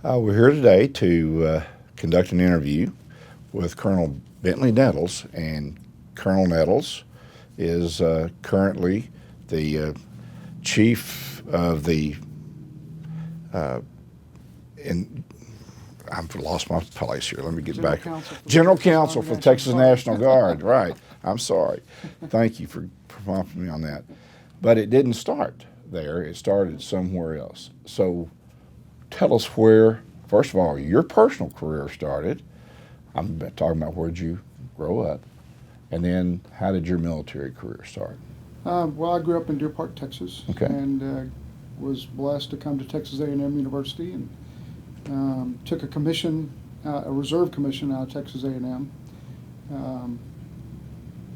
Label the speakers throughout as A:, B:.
A: We're here today to conduct an interview with Colonel Bentley Nettles, and Colonel Nettles is currently the chief of the in I've lost my place here. Let me get
B: General
A: back.
B: Counsel for the
A: General
B: Texas
A: Counsel
B: Army
A: for the
B: National
A: Texas
B: Guard.
A: National Guard. Right. I'm sorry. Thank you for prompting me on that. But it didn't start there. It started somewhere else. So tell us where, first of all, your personal career started. I'm talking about where did you grow up, and then how did your military career start?
B: Well, I grew up in Deer Park, Texas,
A: Okay.
B: and was blessed to come to Texas A&M University and took a commission, a reserve commission out of Texas A&M.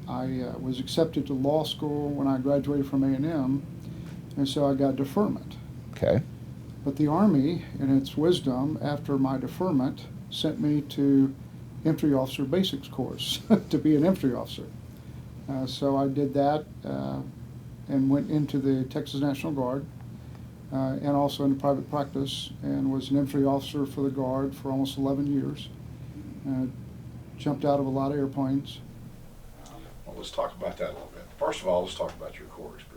B: I was accepted to law school when I graduated from A&M, and so I got deferment.
A: Okay.
B: But the Army, in its wisdom, after my deferment, sent me to infantry officer basics course to be an infantry officer. So I did that and went into the Texas National Guard and also into private practice, and was an infantry officer for the Guard for almost 11 years. Jumped out of a lot of airplanes.
A: Well, let's talk about that a little bit. First of all, let's talk about your Corps experience.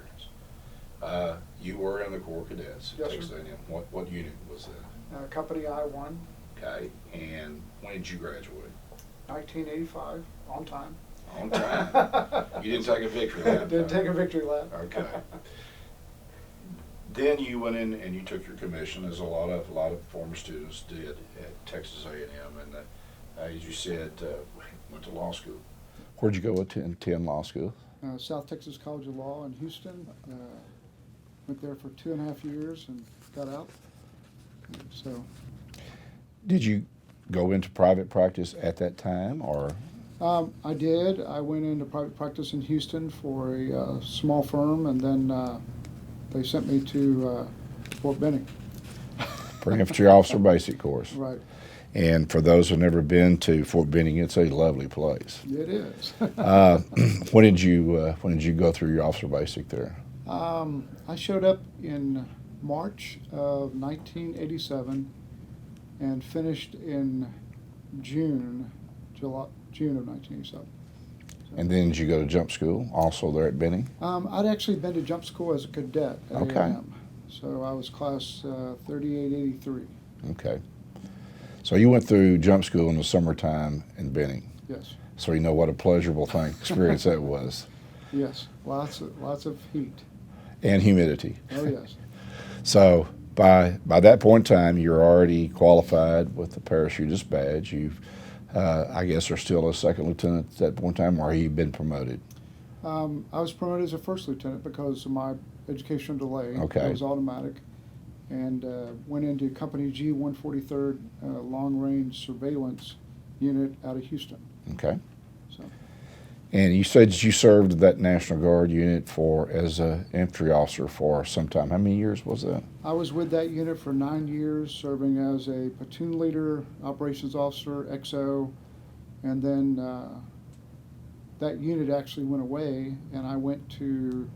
A: You were in the Corps Cadets at
B: Yes,
A: Texas
B: sir.
A: A&M. What unit was that?
B: Company I-1,
A: Okay. And when did you graduate?
B: 1985, on time.
A: On time. You didn't take a victory lap.
B: Didn't take a victory lap.
A: Okay. Then you went in and you took your commission, as a lot of former students did at Texas A&M, and as you said, went to law school. Where'd you go attend law school?
B: South Texas College of Law in Houston. Went there for 2.5 years and got out. So
A: Did you go into private practice at that time, or?
B: I did. I went into private practice in Houston for a small firm, and then they sent me to Fort Benning.
A: For infantry officer basic course.
B: Right.
A: And for those who've never been to Fort Benning, it's a lovely place.
B: It is.
A: When did you go through your officer basic there?
B: I showed up in March of 1987 and finished in June of 1987. So,
A: And then did you go to jump school, also there at Benning?
B: I'd actually been to jump school as a cadet at
A: Okay.
B: A&M. So I was class 3883.
A: Okay. So you went through jump school in the summertime in Benning.
B: Yes.
A: So you know what a pleasurable experience that was.
B: Yes. Lots of heat.
A: And humidity.
B: Oh yes.
A: So by that point in time, you're already qualified with the parachutist badge. You've, I guess, are still a second lieutenant at that point in time, or have you been promoted?
B: I was promoted as a first lieutenant because of my educational delay.
A: Okay.
B: It was automatic, and went into Company G 143rd Long Range Surveillance Unit out of Houston.
A: Okay.
B: So
A: And you said you served that National Guard unit as an infantry officer for some time. How many years was that?
B: I was with that unit for 9 years, serving as a platoon leader, operations officer, XO, and then that unit actually went away, and I went to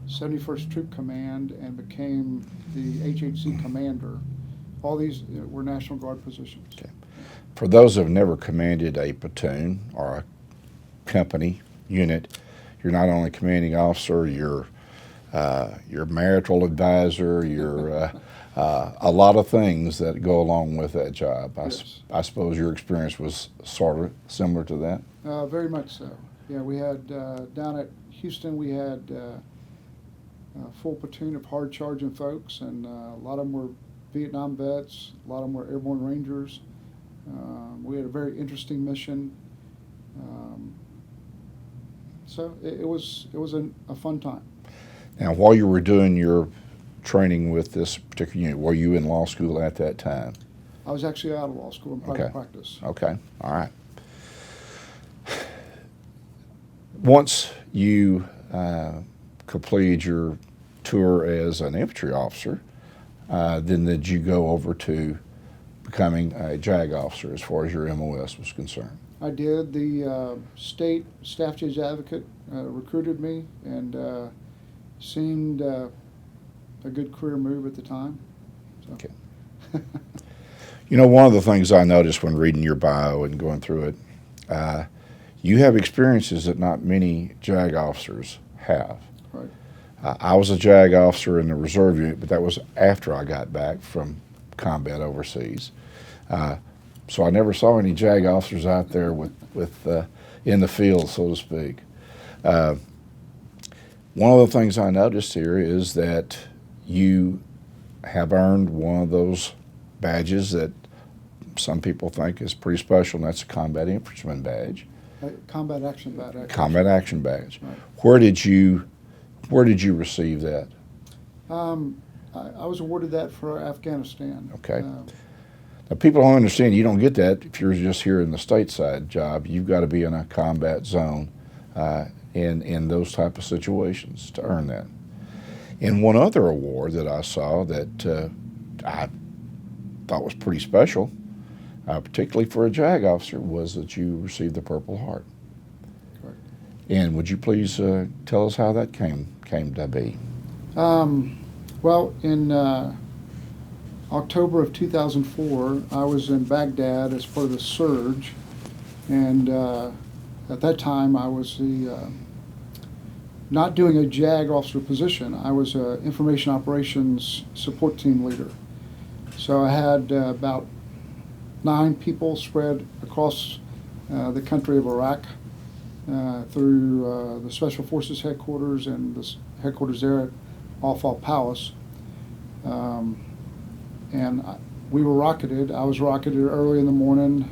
B: 71st Troop Command and became the HHC commander. All these were National Guard positions.
A: Okay. For those who have never commanded a platoon or a company unit, you're not only commanding officer, you're marital advisor, you're a lot of things that go along with that job.
B: Yes.
A: I suppose your experience was sort of similar to that.
B: Very much so. Yeah, we had down at Houston, we had a full platoon of hard charging folks, and a lot of them were Vietnam vets, a lot of them were airborne rangers. We had a very interesting mission. So it was a fun time.
A: Now, while you were doing your training with this particular unit, were you in law school at that time?
B: I was actually out of law school in private
A: Okay.
B: practice.
A: Okay, all right. Once you completed your tour as an infantry officer, then did you go over to becoming a JAG officer as far as your MOS was concerned?
B: I did. The state staff judge advocate recruited me, and seemed a good career move at the time. So.
A: Okay. You know, one of the things I noticed when reading your bio and going through it, you have experiences that not many JAG officers have.
B: Right.
A: I was a JAG officer in the reserve unit, but that was after I got back from combat overseas. So I never saw any JAG officers out there with in the field, so to speak. One of the things I noticed here is that you have earned one of those badges that some people think is pretty special, and that's a combat infantryman badge.
B: Combat action badge. Actually.
A: Combat action badge.
B: Right.
A: Where did you receive that?
B: I was awarded that for Afghanistan.
A: Okay. Now, people don't understand you don't get that if you're just here in the stateside job. You've got to be in a combat zone in those type of situations to earn that. And one other award that I saw that I thought was pretty special, particularly for a JAG officer, was that you received the Purple Heart.
B: Correct.
A: And would you please tell us how that came to be?
B: Well, in October of 2004, I was in Baghdad as part of the surge, and at that time I was not doing a JAG officer position. I was an information operations support team leader. So I had about 9 people spread across the country of Iraq through the Special Forces headquarters and the headquarters there at Al Palace. We were rocketed. I was rocketed early in the morning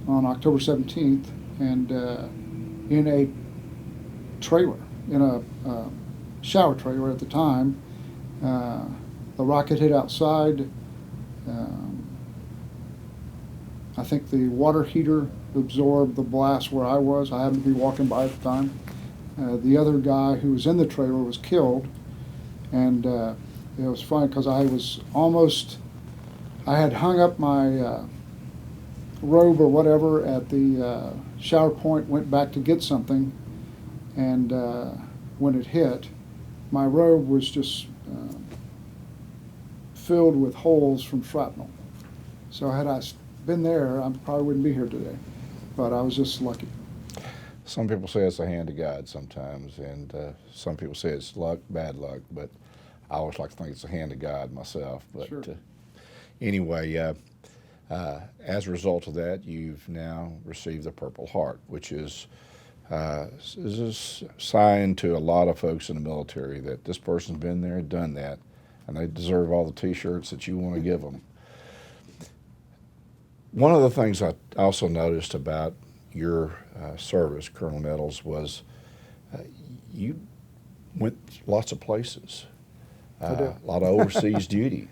B: on October 17th, and in a trailer, in a shower trailer at the time. The rocket hit outside. I think the water heater absorbed the blast where I was. I happened to be walking by at the time. The other guy who was in the trailer was killed, and it was funny because I had hung up my robe or whatever at the shower point, went back to get something, and when it hit, my robe was just filled with holes from shrapnel. So had I been there, I probably wouldn't be here today, but I was just lucky.
A: Some people say it's a hand of God sometimes, and some people say it's luck, bad luck, but I always like to think it's a hand of God myself. But
B: Sure.
A: Anyway, as a result of that, you've now received the Purple Heart, which is a sign to a lot of folks in the military that this person's been there, done that, and they deserve all the T-shirts that you want to give them. One of the things I also noticed about your service, Colonel Nettles, was you went lots of places, a lot of overseas duty.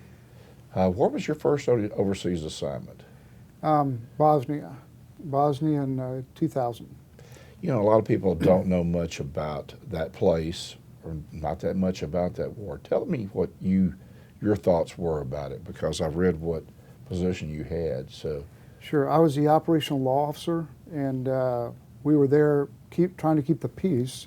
A: What was your first overseas assignment?
B: Bosnia in 2000.
A: You know, a lot of people don't know much about that place, or not that much about that war. Tell me what your thoughts were about it, because I've read what position you had. So,
B: Sure, I was the operational law officer, and we were there trying to keep the peace,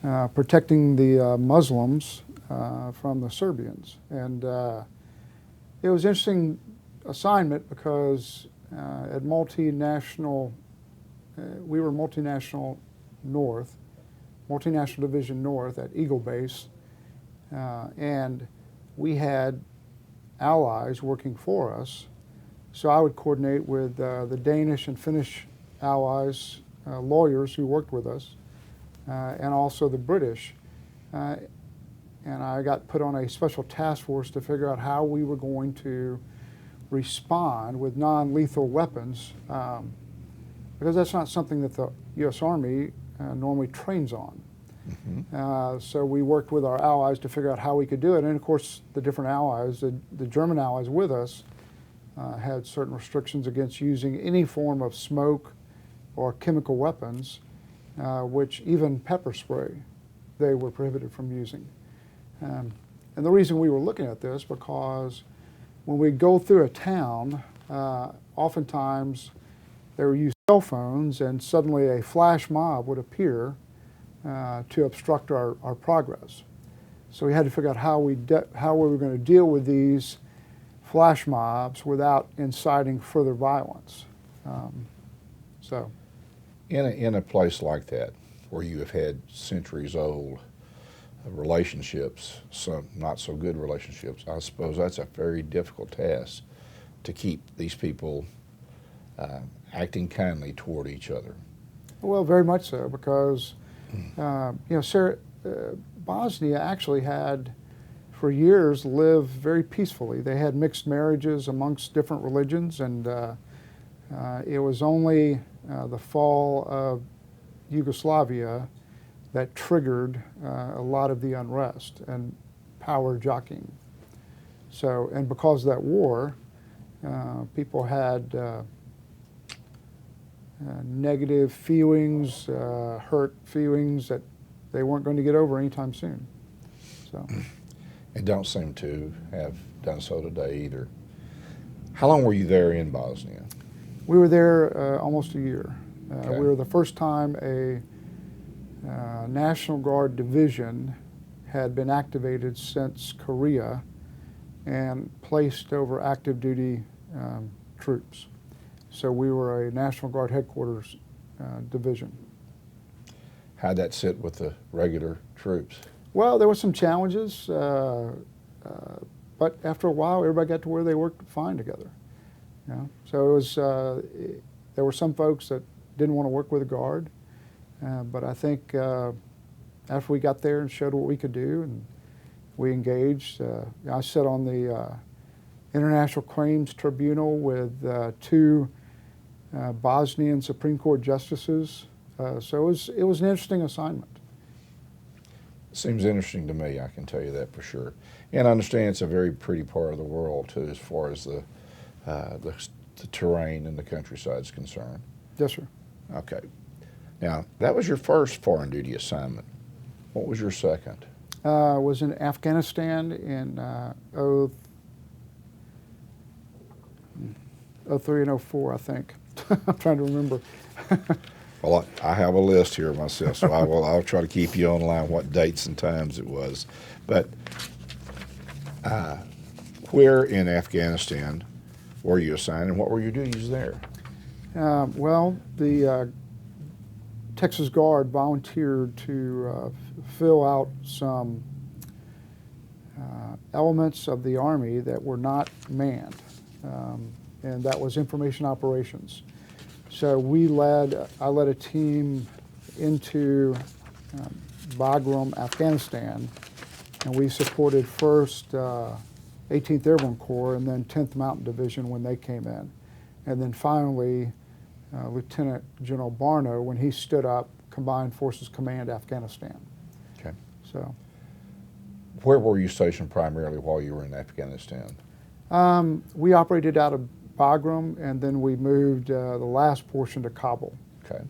B: protecting the Muslims from the Serbians. And it was an interesting assignment because at multinational, we were multinational division north at Eagle Base, and we had allies working for us. So I would coordinate with the Danish and Finnish allies, lawyers who worked with us, and also the British. And I got put on a special task force to figure out how we were going to respond with non-lethal weapons, because that's not something that the U.S. Army normally trains on. Mm-hmm. So we worked with our allies to figure out how we could do it. And of course, the different allies, the German allies with us, had certain restrictions against using any form of smoke or chemical weapons, which even pepper spray they were prohibited from using. And the reason we were looking at this, because when we go through a town, oftentimes they would use cell phones, and suddenly a flash mob would appear to obstruct our progress. So we had to figure out how we were going to deal with these flash mobs without inciting further violence. So,
A: In a place like that, where you have had centuries-old relationships, some not so good relationships, I suppose that's a very difficult task to keep these people acting kindly toward each other.
B: well, very much so, because Bosnia actually had, for years, lived very peacefully. They had mixed marriages amongst different religions, and it was only the fall of Yugoslavia that triggered a lot of the unrest and power jockeying. So, and because of that war, people had negative feelings, hurt feelings that they weren't going to get over anytime soon. So,
A: And don't seem to have done so today either. How long were you there in Bosnia?
B: we were there almost a year.
A: Okay.
B: We were the first time a National Guard division had been activated since Korea and placed over active duty troops. So we were a National Guard headquarters division.
A: How'd that sit with the regular troops?
B: Well, there were some challenges, but after a while, everybody got to where they worked fine together. You know? So it was, there were some folks that didn't want to work with the Guard, but I think after we got there and showed what we could do, and we engaged, I sat on the International Claims Tribunal with two Bosnian Supreme Court justices. So it was an interesting assignment.
A: Seems interesting to me, I can tell you that for sure. And I understand it's a very pretty part of the world too, as far as the terrain and the countryside is concerned.
B: Yes, sir.
A: Okay. Now, that was your first foreign duty assignment. What was your second?
B: Was in Afghanistan in 03 and 04, I think. I'm trying to remember.
A: Well, I have a list here myself, so I'll try to keep you online what dates and times it was. But where in Afghanistan were you assigned, and what were your duties there?
B: Well, the Texas Guard volunteered to fill out some elements of the Army that were not manned, and that was information operations. So I led a team into Bagram, Afghanistan, and we supported 1st 18th Airborne Corps and then 10th Mountain Division when they came in. And then finally, Lieutenant General Barno, when he stood up, Combined Forces Command Afghanistan.
A: Okay.
B: So,
A: Where were you stationed primarily while you were in Afghanistan?
B: we operated out of Bagram, and then we moved the last portion to Kabul.
A: Okay.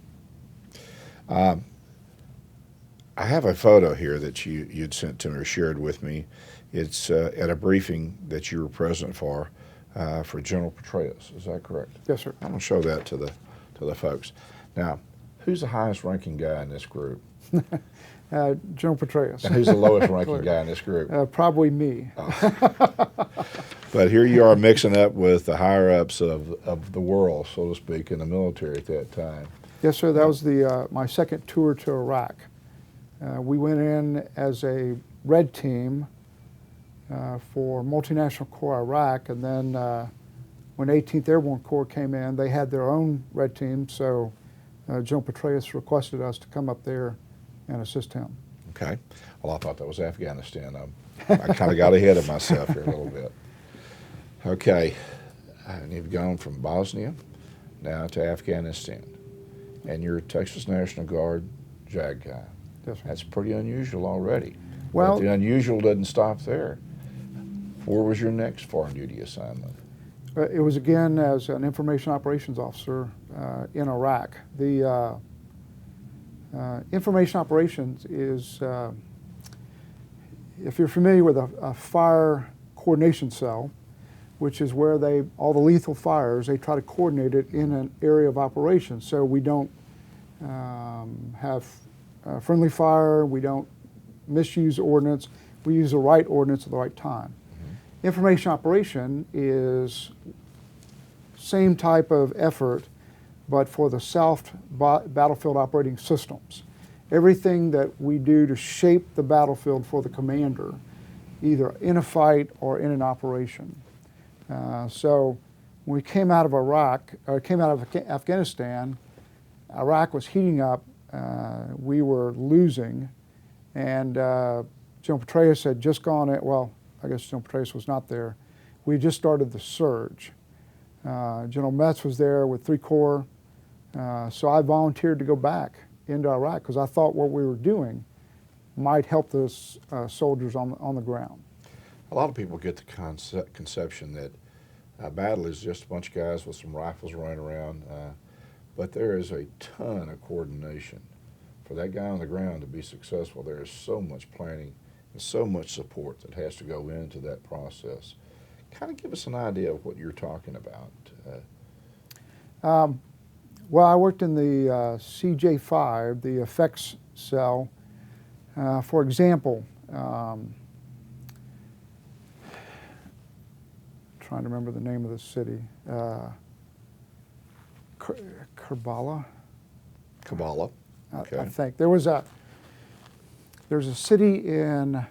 A: I have a photo here that you'd sent to me or shared with me. It's at a briefing that you were present for General Petraeus. Is that correct?
B: Yes, sir.
A: I'm going to show that to the folks. Now, who's the highest ranking guy in this group?
B: General Petraeus.
A: And who's the lowest ranking guy in this group?
B: Probably me.
A: But here you are mixing up with the higher ups of the world, so to speak, in the military at that time.
B: Yes, sir. That was my second tour to Iraq. We went in as a red team for Multinational Corps Iraq, and then when 18th Airborne Corps came in, they had their own red team, so General Petraeus requested us to come up there and assist him.
A: Okay. Well, I thought that was Afghanistan. I kind of got ahead of myself here a little bit. Okay. And you've gone from Bosnia now to Afghanistan, and you're a Texas National Guard JAG guy.
B: Yes, sir.
A: That's pretty unusual already.
B: Well,
A: but the unusual doesn't stop there. Where was your next foreign duty assignment?
B: It was again as an information operations officer in Iraq. The information operations is, if you're familiar with a fire coordination cell, which is where all the lethal fires, they try to coordinate it in an area of operations. So we don't have friendly fire, we don't misuse ordnance, we use the right ordnance at the right time. Information operation is same type of effort, but for the soft battlefield operating systems. Everything that we do to shape the battlefield for the commander, either in a fight or in an operation. So when we came out of Afghanistan, Iraq was heating up. We were losing, and General Petraeus had just gone in. Well, I guess General Petraeus was not there. We had just started the surge. General Metz was there with 3 Corps, so I volunteered to go back into Iraq because I thought what we were doing might help the soldiers on the ground.
A: A lot of people get the conception that battle is just a bunch of guys with some rifles running around, but there is a ton of coordination. For that guy on the ground to be successful, there is so much planning and so much support that has to go into that process. Kind of give us an idea of what you're talking about.
B: Well, I worked in the CJ5, the effects cell. For example, trying to remember the name of the city. Kabbalah.
A: Okay.
B: I think there's a city in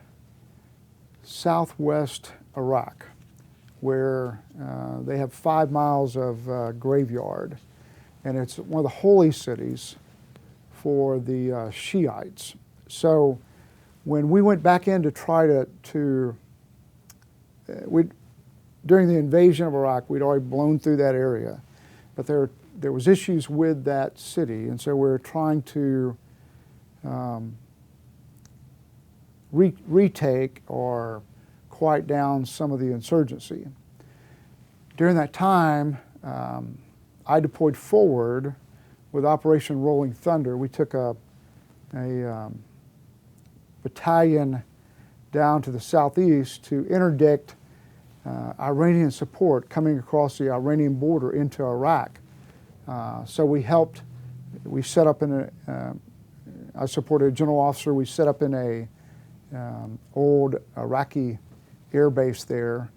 B: southwest Iraq where they have 5 miles of graveyard, and it's one of the holy cities for the Shiites. So when we went back in to try during the invasion of Iraq, we'd already blown through that area, but there was issues with that city, and so we were trying to retake or quiet down some of the insurgency. During that time, I deployed forward with Operation Rolling Thunder. We took a battalion down to the southeast to interdict Iranian support coming across the Iranian border into Iraq. So we set up I supported a general officer. We set up in a old Iraqi air base there,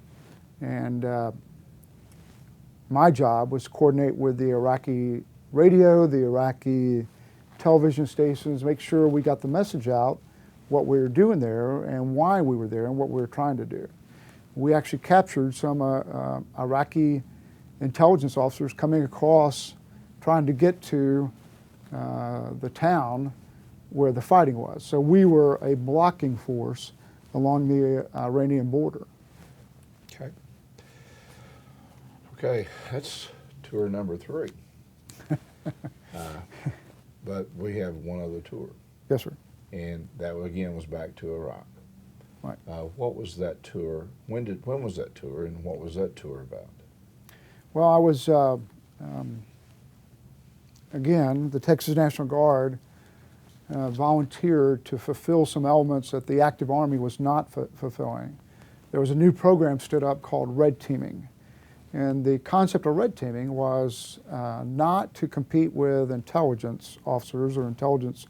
B: and my job was to coordinate with the Iraqi radio, the Iraqi television stations, make sure we got the message out, what we were doing there and why we were there and what we were trying to do. We actually captured some Iraqi intelligence officers coming across trying to get to the town where the fighting was. So we were a blocking force along the Iranian border.
A: Okay, that's tour number 3. But we have one other tour.
B: Yes, sir.
A: And that again was back to Iraq.
B: Right.
A: What was that tour? When was that tour, and what was that tour about?
B: Well, I was again, the Texas National Guard volunteered to fulfill some elements that the active Army was not fulfilling. There was a new program stood up called red teaming. And the concept of red teaming was not to compete with intelligence officers or intelligence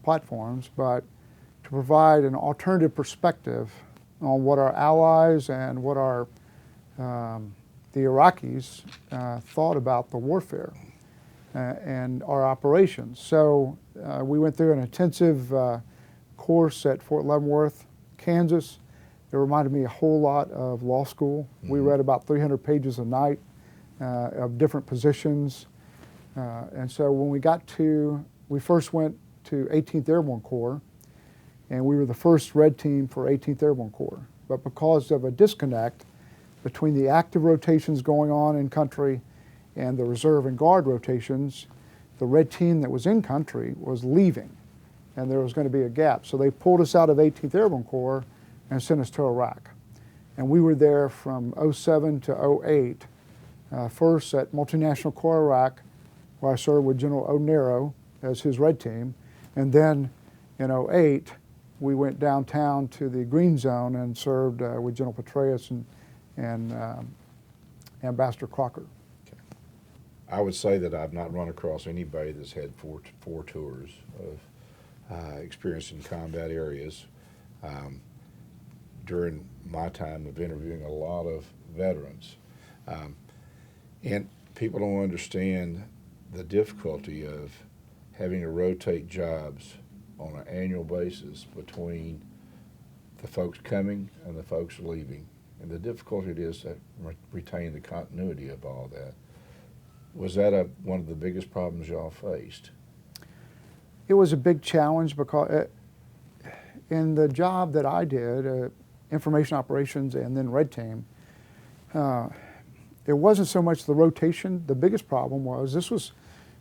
B: platforms, but to provide an alternative perspective on what our allies and what the Iraqis thought about the warfare and our operations. So we went through an intensive course at Fort Leavenworth, Kansas. It reminded me a whole lot of law school. Mm-hmm. We read about 300 pages a night of different positions. And so when we first went to 18th Airborne Corps, and we were the first red team for 18th Airborne Corps. But because of a disconnect between the active rotations going on in country and the reserve and guard rotations, the red team that was in country was leaving, and there was going to be a gap. So they pulled us out of 18th Airborne Corps and sent us to Iraq. And we were there from 07 to 08, first at Multinational Corps Iraq, where I served with General O'Nero as his red team. And then in 08, we went downtown to the Green Zone and served with General Petraeus and Ambassador Crocker.
A: Okay. I would say that I've not run across anybody that's had four tours of experience in combat areas. during my time of interviewing a lot of veterans. And people don't understand the difficulty of having to rotate jobs on an annual basis between the folks coming and the folks leaving, and the difficulty it is to retain the continuity of all that. Was that one of the biggest problems y'all faced?
B: It was a big challenge because in the job that I did, information operations and then red team, it wasn't so much the rotation. The biggest problem was this was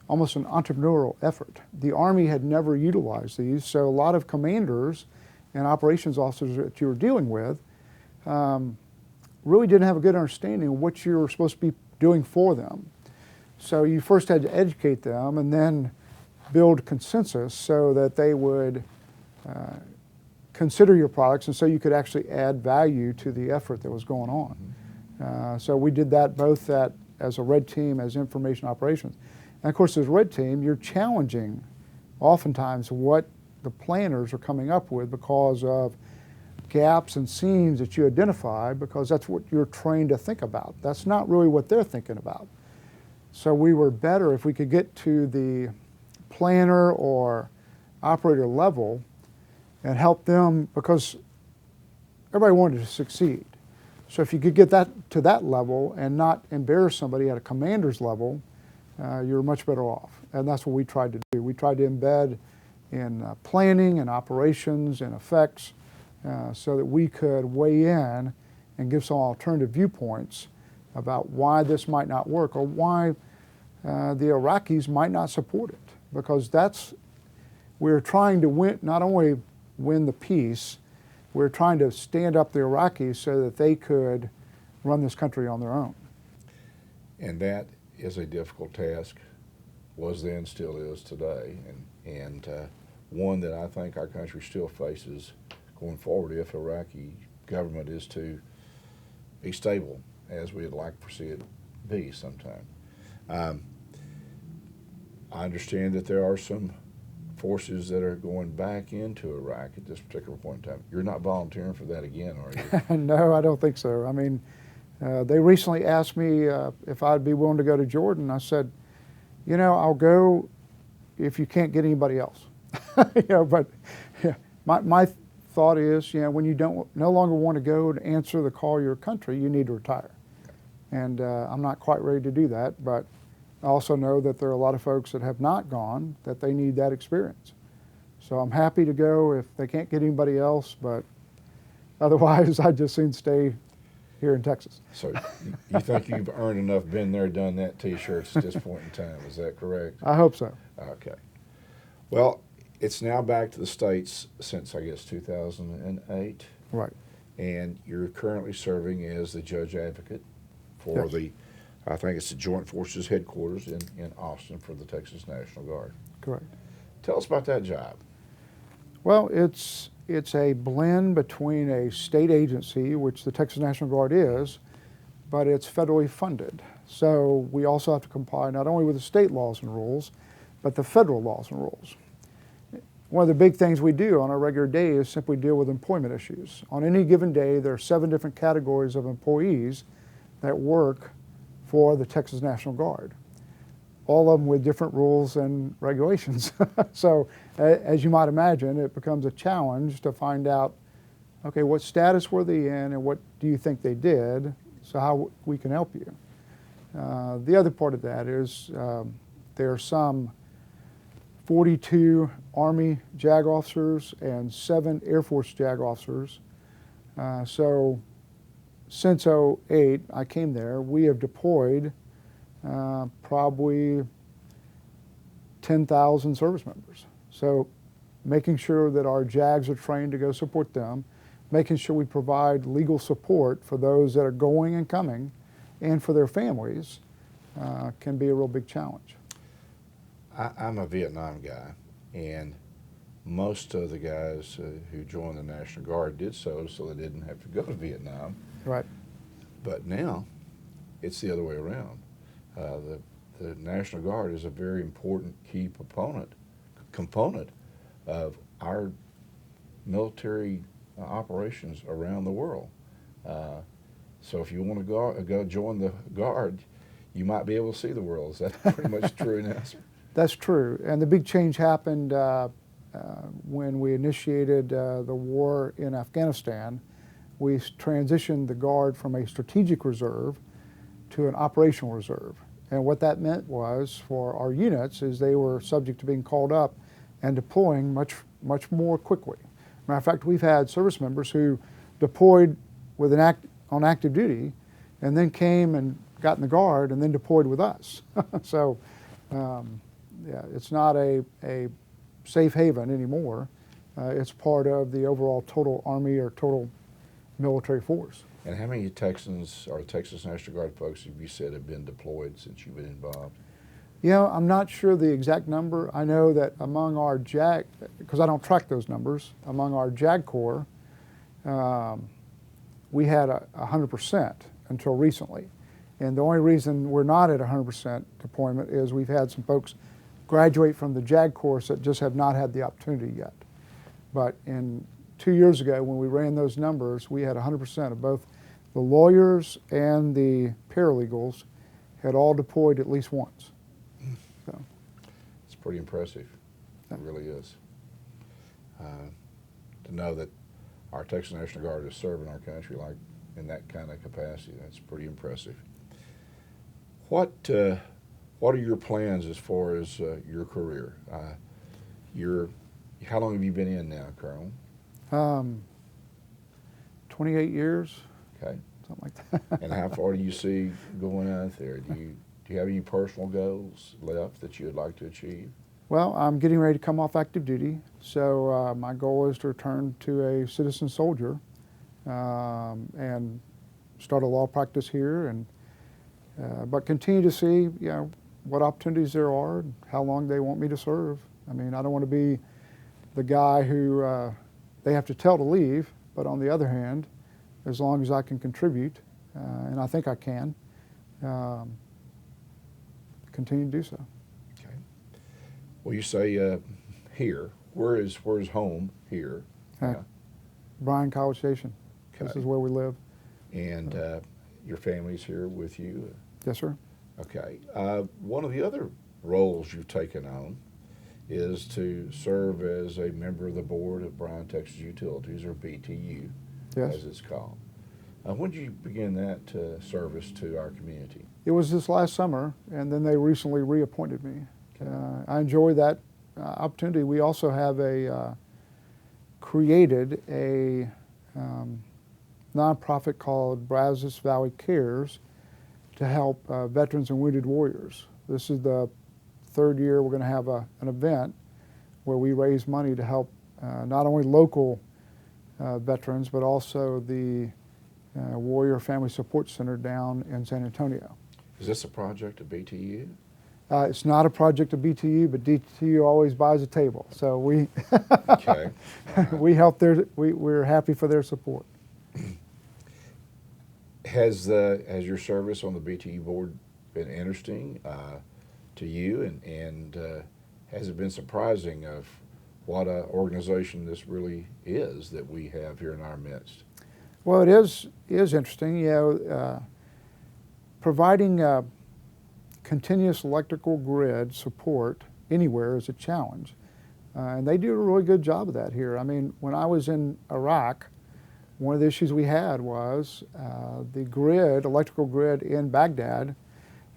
B: almost an entrepreneurial effort. The Army had never utilized these, so a lot of commanders and operations officers that you were dealing with really didn't have a good understanding of what you were supposed to be doing for them. So you first had to educate them and then build consensus so that they would consider your products and so you could actually add value to the effort that was going on. So we did that both as a red team, as information operations. And of course, as a red team, you're challenging oftentimes what the planners are coming up with because of gaps and seams that you identify, because that's what you're trained to think about. That's not really what they're thinking about. So we were better if we could get to the planner or operator level and help them, because everybody wanted to succeed. So if you could get that to that level and not embarrass somebody at a commander's level, you're much better off. And that's what we tried to do. We tried to embed in planning and operations and effects so that we could weigh in and give some alternative viewpoints about why this might not work or why the Iraqis might not support it. Because we're trying to win, not only win the peace, we're trying to stand up the Iraqis so that they could run this country on their own.
A: And that is a difficult task, was then, still is today, and one that I think our country still faces going forward if Iraqi government is to be stable as we'd like to see it be sometime. I understand that there are some forces that are going back into Iraq at this particular point in time. You're not volunteering for that again, are you?
B: No, I don't think so. I mean, they recently asked me if I'd be willing to go to Jordan. I said, you know, I'll go if you can't get anybody else. You know, but yeah, my thought is, you know, when you no longer want to go to answer the call of your country, you need to retire. And I'm not quite ready to do that, but I also know that there are a lot of folks that have not gone, that they need that experience. So I'm happy to go if they can't get anybody else, but otherwise I'd just soon stay here in Texas.
A: So you think you've earned enough been there, done that t-shirts at this point in time, is that correct?
B: I hope so.
A: Okay. Well, it's now back to the States since, I guess, 2008.
B: Right.
A: And you're currently serving as the judge advocate for
B: Yes.
A: I think it's the Joint Forces headquarters in Austin for the Texas National Guard.
B: Correct.
A: Tell us about that job.
B: Well, it's a blend between a state agency, which the Texas National Guard is, but it's federally funded. So we also have to comply not only with the state laws and rules, but the federal laws and rules. One of the big things we do on a regular day is simply deal with employment issues. On any given day, there are 7 different categories of employees that work for the Texas National Guard, all of them with different rules and regulations. So as you might imagine, it becomes a challenge to find out, okay, what status were they in and what do you think they did, so how we can help you. The other part of that is there are some 42 Army JAG officers and 7 Air Force JAG officers. So since '08, I came there, we have deployed probably 10,000 service members. So making sure that our JAGs are trained to go support them, making sure we provide legal support for those that are going and coming and for their families can be a real big challenge.
A: I'm a Vietnam guy, and most of the guys who joined the National Guard did so they didn't have to go to Vietnam.
B: Right.
A: But now it's the other way around. The National Guard is a very important key component of our military operations around the world. Uh, so if you want to go join the Guard, you might be able to see the world. Is that pretty much true now, sir?
B: That's true. And the big change happened when we initiated the war in Afghanistan. We transitioned the Guard from a strategic reserve to an operational reserve. And what that meant was for our units is they were subject to being called up and deploying much more quickly. Matter of fact, we've had service members who deployed with on active duty and then came and got in the Guard and then deployed with us. So yeah, it's not a safe haven anymore. It's part of the overall total Army or total military force.
A: And how many Texans or Texas National Guard folks have you said have been deployed since you've been involved?
B: You know, I'm not sure the exact number. I know that among our JAG, because I don't track those numbers, among our JAG Corps, we had 100% until recently. And the only reason we're not at 100% deployment is we've had some folks graduate from the JAG course that just have not had the opportunity yet. But 2 years ago, when we ran those numbers, we had 100% of both the lawyers and the paralegals had all deployed at least once. So
A: it's pretty impressive. It really is. To know that our Texas National Guard is serving our country like in that kind of capacity, that's pretty impressive. What are your plans as far as your career? How long have you been in now, Colonel?
B: 28 years.
A: Okay.
B: Something like that.
A: And how far do you see going out there? Do you have any personal goals left that you would like to achieve?
B: Well, I'm getting ready to come off active duty, so my goal is to return to a citizen soldier and start a law practice here, and but continue to see, what opportunities there are, and how long they want me to serve. I mean, I don't want to be the guy who they have to tell to leave, but on the other hand, as long as I can contribute, and I think I can, continue to do so.
A: Okay. Well, you say here. Where is home here?
B: Bryan-College Station.
A: Okay.
B: This is where we live.
A: And your family's here with you?
B: Yes, sir.
A: Okay. One of the other roles you've taken on is to serve as a member of the board of Bryan Texas Utilities, or BTU,
B: Yes.
A: as it's called. When did you begin that service to our community?
B: It was this last summer, and then they recently reappointed me. I enjoy that opportunity. We also have created a nonprofit called Brazos Valley Cares to help veterans and wounded warriors. This is the third year we're going to have an event where we raise money to help not only local veterans, but also the Warrior Family Support Center down in San Antonio.
A: Is this a project of BTU?
B: It's not a project of BTU, but BTU always buys a table. So we
A: Okay. Right.
B: we help we're happy for their support.
A: Has your service on the BTU board been interesting to you, and has it been surprising of what an organization this really is that we have here in our midst?
B: Well, it is interesting. Providing continuous electrical grid support anywhere is a challenge, and they do a really good job of that here. I mean, when I was in Iraq, one of the issues we had was the electrical grid in Baghdad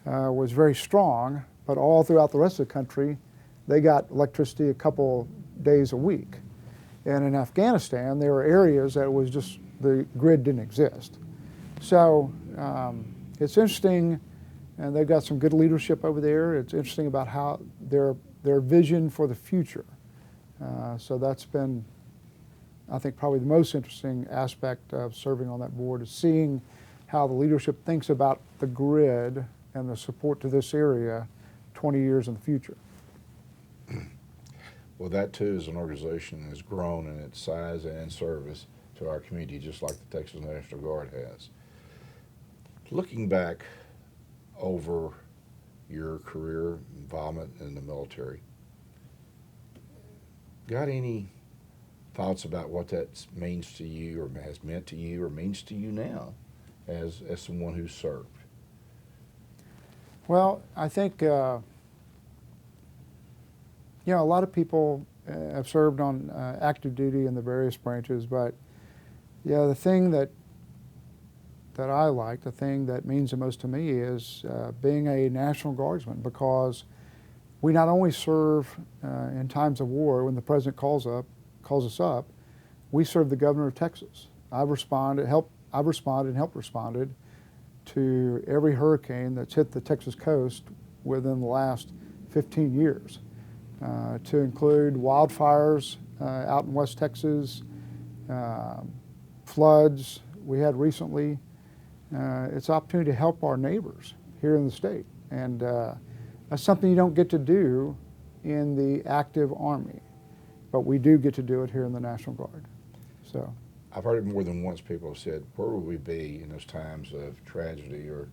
B: was very strong, but all throughout the rest of the country, they got electricity a couple days a week. And in Afghanistan, there were areas that was just, the grid didn't exist. So it's interesting, and they've got some good leadership over there. It's interesting about how their vision for the future. So that's been, I think, probably the most interesting aspect of serving on that board, is seeing how the leadership thinks about the grid and the support to this area 20 years in the future.
A: Well, that too is an organization that has grown in its size and service to our community, just like the Texas National Guard has. Looking back over your career involvement in the military, got any thoughts about what that means to you or has meant to you or means to you now as someone who's served?
B: Well, I think, a lot of people have served on active duty in the various branches, but the thing that I like, the thing that means the most to me is being a National Guardsman, because we not only serve in times of war when the president calls us up, we serve the governor of Texas. I've responded and helped responded to every hurricane that's hit the Texas coast within the last 15 years, to include wildfires out in West Texas, floods we had recently. It's an opportunity to help our neighbors here in the state, and that's something you don't get to do in the active Army, but we do get to do it here in the National Guard. So
A: I've heard it more than once. People have said, where would we be in those times of tragedy or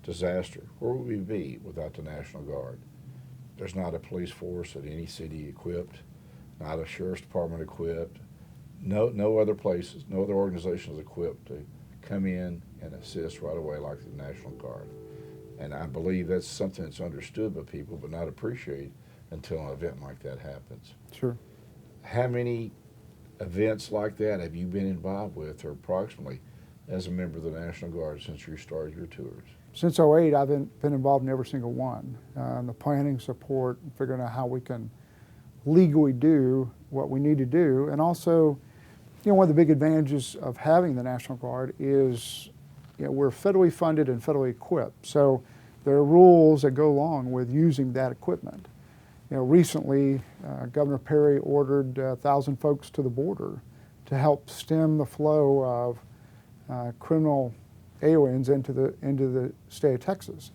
A: disaster? Where would we be without the National Guard? There's not a police force at any city equipped, not a sheriff's department equipped, no other places, no other organizations equipped to come in and assist right away like the National Guard. And I believe that's something that's understood by people but not appreciated until an event like that happens.
B: sure.
A: How many events like that have you been involved with, or approximately, as a member of the National Guard since you started your tours?
B: Since '08, I've been involved in every single one. The planning, support, figuring out how we can legally do what we need to do. And also, one of the big advantages of having the National Guard is, we're federally funded and federally equipped. So there are rules that go along with using that equipment. Recently, Governor Perry ordered 1,000 folks to the border to help stem the flow of criminal aliens into the state of Texas.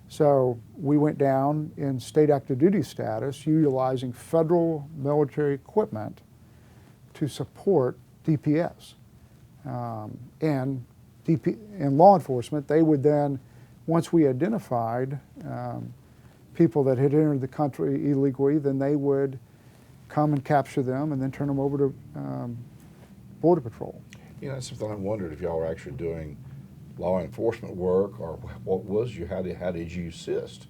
B: So we went down in state active duty status, utilizing federal military equipment to support DPS. And law enforcement, they would then, once we identified people that had entered the country illegally, then they would come and capture them and then turn them over to Border Patrol.
A: That's something I wondered if y'all were actually doing law enforcement work, or what was you? How did you assist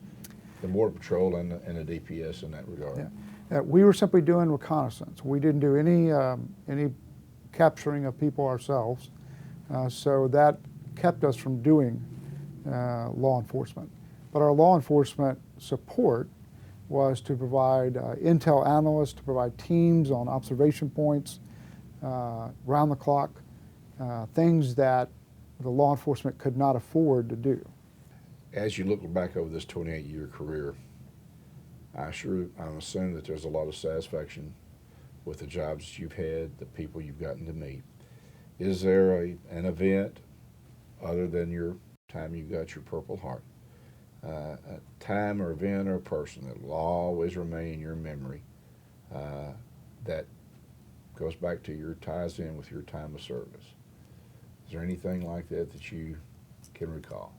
A: the Border Patrol and the DPS in that regard?
B: We were simply doing reconnaissance. We didn't do any capturing of people ourselves, so that kept us from doing law enforcement. But our law enforcement support was to provide intel analysts, to provide teams on observation points, round the clock, things that the law enforcement could not afford to do.
A: As you look back over this 28-year career, I'm assuming that there's a lot of satisfaction with the jobs that you've had, the people you've gotten to meet. Is there an event, other than your time you got your Purple Heart, a time or event or a person that will always remain in your memory that goes back to ties in with your time of service? Is there anything like that you can recall?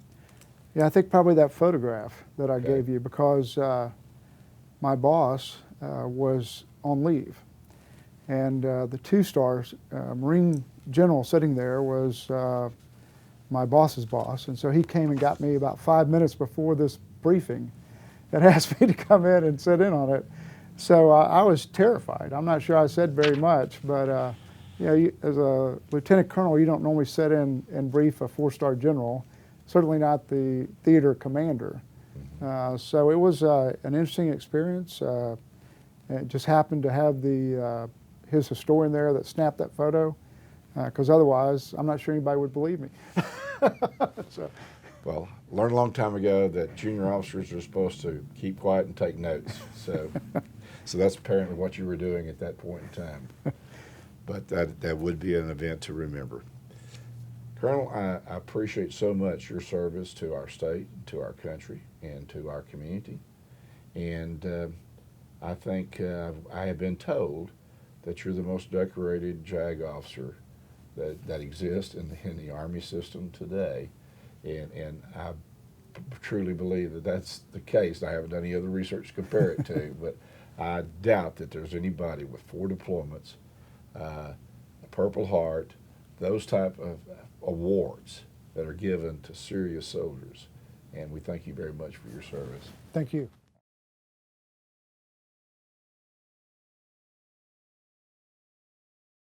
B: I think probably that photograph that I gave you, because my boss was on leave, and the two-star Marine general sitting there was my boss's boss, and so he came and got me about 5 minutes before this briefing and asked me to come in and sit in on it. So I was terrified. I'm not sure I said very much, but as a lieutenant colonel, you don't normally sit in and brief a four-star general, certainly not the theater commander. So it was an interesting experience. It just happened to have his historian there that snapped that photo, because otherwise I'm not sure anybody would believe me. So.
A: Well, learned a long time ago that junior officers are supposed to keep quiet and take notes. So that's apparently what you were doing at that point in time. But that would be an event to remember. Colonel, I appreciate so much your service to our state, to our country, and to our community. And I think I have been told that you're the most decorated JAG officer that exists in the Army system today. And I truly believe that that's the case. I haven't done any other research to compare it to, but I doubt that there's anybody with 4 deployments a Purple Heart, those type of awards that are given to serious soldiers. And we thank you very much for your service.
B: Thank you.